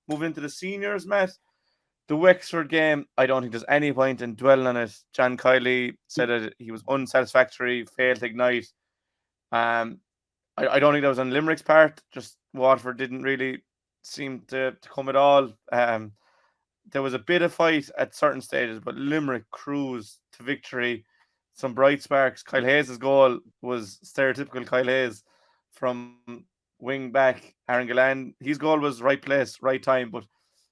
moving into the seniors, Matt, the Wexford game, I don't think there's any point in dwelling on it. John Kiley said that he was unsatisfactory, failed to ignite. Um, I don't think that was on Limerick's part. Just Waterford didn't really seem to come at all. There was a bit of fight at certain stages, but Limerick cruised to victory. Some bright sparks. Kyle Hayes' goal was stereotypical Kyle Hayes from wing back. Aaron Gillan, his goal was right place, right time, but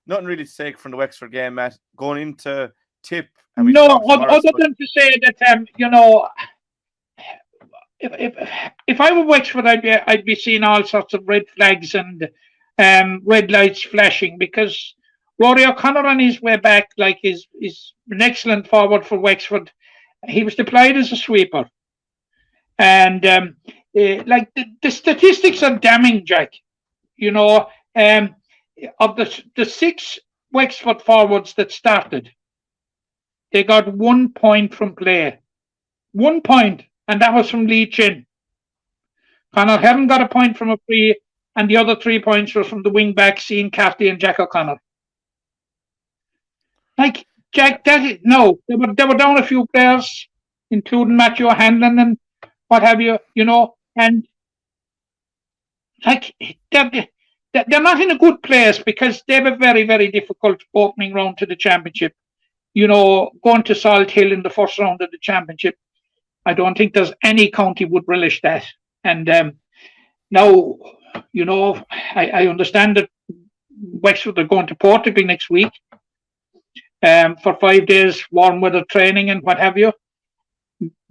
nothing really to take from the Wexford game, Matt. Going into Tip, and we No, talked to Morris, other but than to say that if I were Wexford, I'd be seeing all sorts of red flags and red lights flashing because Rory O'Connor on his way back, like is an excellent forward for Wexford. He was deployed as a sweeper, and like the statistics are damning, Jack. You know, of the six Wexford forwards that started, they got 1 point from play. 1 point, and that was from Lee Chin. Connor Heron got a point from a free, and the other 3 points were from the wing backs, Ian Caffrey and Jack O'Connor. Like Jack, no, they were down a few players, including Matthew Hanlon and what have you, and like they're not in a good place because they have a very, very difficult opening round to the championship. Going to Salt Hill in the first round of the championship, I don't think there's any county would relish that. And now, I understand that Wexford are going to Portugal next week for 5 days warm weather training and what have you.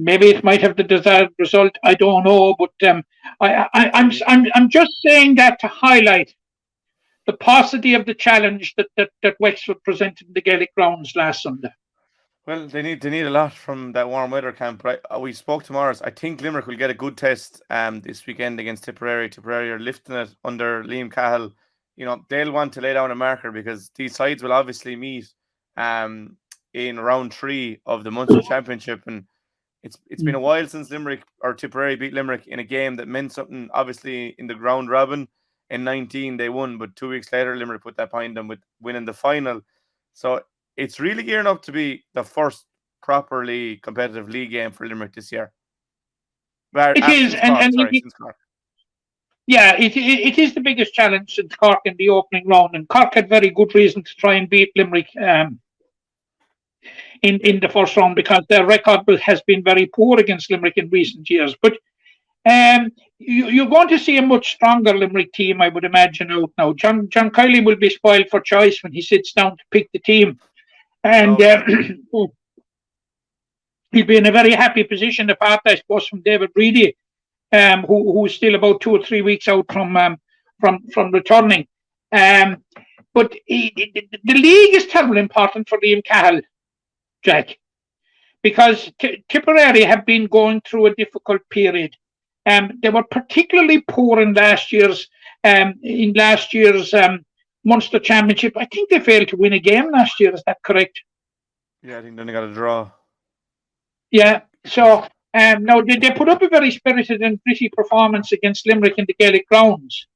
Maybe it might have the desired result. I don't know, but I'm just saying that to highlight the paucity of the challenge that Wexford presented in the Gaelic Grounds last Sunday. well, they need a lot from that warm weather camp. Right, we spoke to Morris. I think Limerick will get a good test this weekend against Tipperary. Tipperary are lifting it under Liam Cahill. They'll want to lay down a marker because these sides will obviously meet in round 3 of the Munster Championship, and it's been a while since Limerick or Tipperary beat Limerick in a game that meant something. Obviously, in the round robin in 19 they won, but 2 weeks later Limerick put that behind them with winning the final. So it's really gearing up to be the first properly competitive league game for Limerick this year. It is, Since Cork. Yeah, it is the biggest challenge since Cork in the opening round, and Cork had very good reason to try and beat Limerick in the first round because their record has been very poor against Limerick in recent years. But you're going to see a much stronger Limerick team, I would imagine, out now. John Kiley will be spoiled for choice when he sits down to pick the team. And he'll be in a very happy position, apart, I suppose, from David Reedy, who's still about 2 or 3 weeks out from returning. But the league is terribly important for Liam Cahill, Jack, because Tipperary have been going through a difficult period. They were particularly poor in last year's Munster Championship. I think they failed to win a game last year. Is that correct? Yeah, I think then they got a draw. Yeah. So now they put up a very spirited and gritty performance against Limerick in the Gaelic Grounds.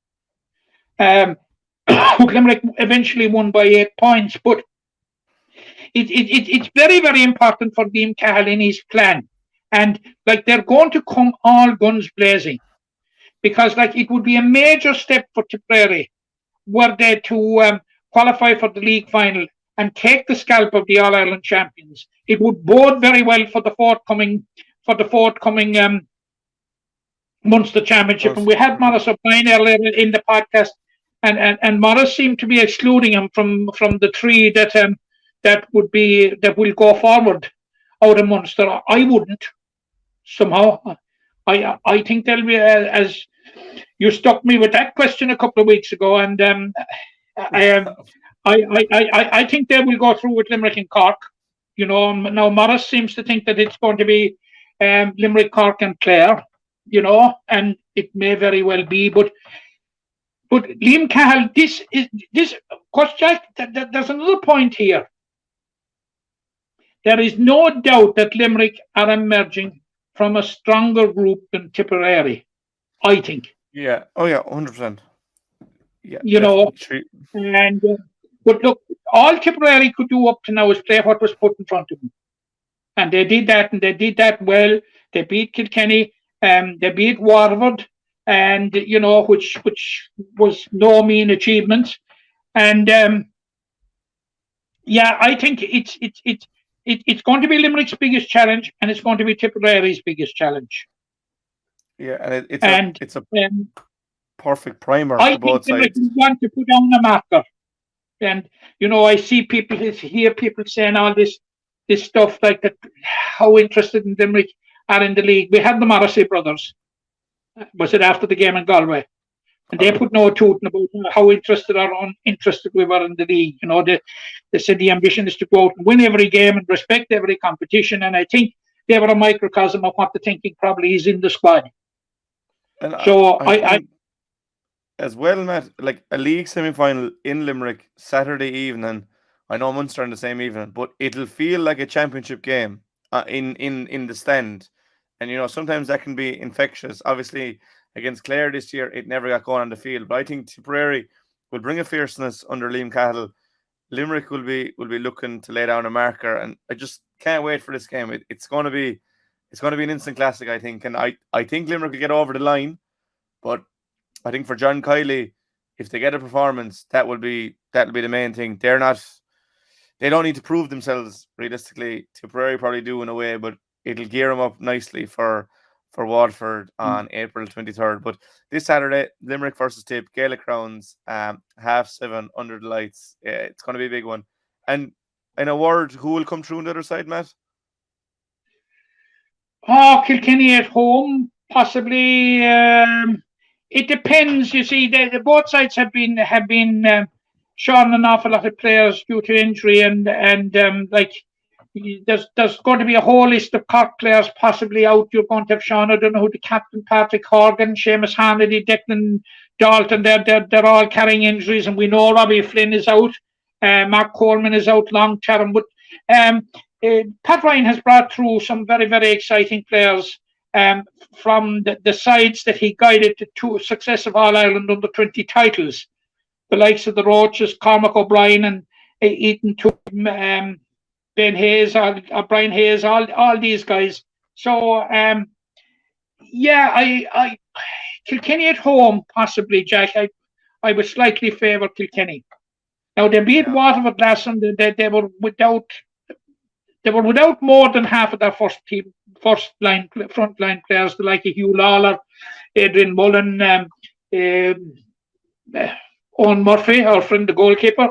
Limerick eventually won by 8 points, but it's very, very important for Liam Cahill in his plan. And like they're going to come all guns blazing because like it would be a major step for Tipperary were they to qualify for the league final and take the scalp of the All Ireland champions. It would bode very well for the forthcoming Munster Championship. And we had Morris O'Brien earlier in the podcast, and Morris seemed to be excluding him from the 3 that will go forward out of Munster. I wouldn't. Somehow, I think they'll be as you stuck me with that question a couple of weeks ago, and I think they will go through with Limerick and Cork. Now Morris seems to think that it's going to be Limerick, Cork, and Clare. And it may very well be, but Liam Cahill, this. Of course, Jack, there's another point here. There is no doubt that Limerick are emerging from a stronger group than Tipperary, I think. Yeah. Oh, yeah, 100%. Yeah, you know. definitely. And but look, all Tipperary could do up to now is play what was put in front of them, and they did that, and they did that well. They beat Kilkenny, they beat Waterford, and which was no mean achievement. And yeah, I think it's going to be Limerick's biggest challenge, and it's going to be Tipperary's biggest challenge. Yeah, and And it's a um, perfect primer I for think both Limerick sides. want to put down a marker. And I hear people saying all this stuff like that. How interested in Limerick are in the league? We had the Morrissey brothers. Was it after the game in Galway? And they Correct. put no tooting about how interested or uninterested we were in the league. They said the ambition is to go out and win every game and respect every competition. And I think they were a microcosm of what the thinking probably is in the squad. And So I I think as well, Matt, like a league semi final in Limerick Saturday evening. I know Munster on the same evening, but it'll feel like a championship game in the stand. And sometimes that can be infectious. Obviously, against Clare this year, it never got going on the field. But I think Tipperary will bring a fierceness under Liam Cahill. Limerick will be looking to lay down a marker, and I just can't wait for this game. It's going to be an instant classic, I think, and I think Limerick will get over the line, but I think for John Kiley, if they get a performance, that'll be the main thing. They don't need to prove themselves realistically. Tipperary probably do in a way, but it'll gear them up nicely for Waterford on April 23rd. But this Saturday, Limerick versus Tip, Gaelic Grounds, 7:30 under the lights. Yeah, it's going to be a big one. And in a word, who will come through on the other side, Matt? Kilkenny at home, possibly. It depends. You see, both sides have been shorn an awful lot of players due to injury, and like there's going to be a whole list of Cork players possibly out. You're going to have Sean, I don't know who the captain, Patrick Horgan, Seamus Hannity, Declan Dalton. They're all carrying injuries, and we know Robbie Flynn is out. Mark Coleman is out long term, but um, Pat Ryan has brought through some very, very exciting players from the sides that he guided to two successive All Ireland under 20 titles. The likes of the Roaches, Cormac O'Brien, and Ethan Toombs, Ben Hayes, Brian Hayes, all these guys. So, yeah, I Kilkenny at home, possibly, Jack. I would slightly favour Kilkenny. Now, they beat Yeah, Waterford last Sunday. They were without more than half of their front line players, the like of Hugh Lawler, Adrian Mullen, Owen Murphy, our friend, the goalkeeper.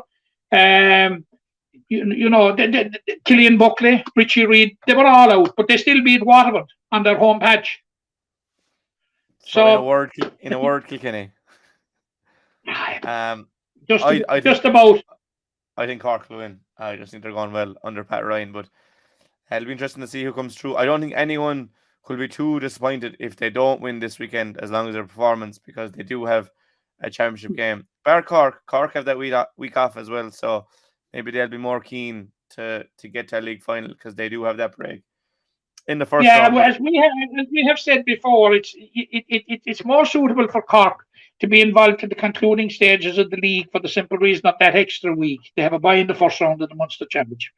Killian Buckley, Richie Reid, they were all out, but they still beat Waterford on their home patch. so So in a word, Kilkenny. Um, just I just think about. I think Cork will win. I just think they're going well under Pat Ryan, but it'll be interesting to see who comes through. I don't think anyone will be too disappointed if they don't win this weekend, as long as their performance, because they do have a championship game. Bar Cork have that week off as well, so maybe they'll be more keen to get to a league final because they do have that break in the first Yeah, round. well, But as we have said before, it's more suitable for Cork to be involved in the concluding stages of the league for the simple reason of that extra week. They have a bye in the first round of the Munster Championship.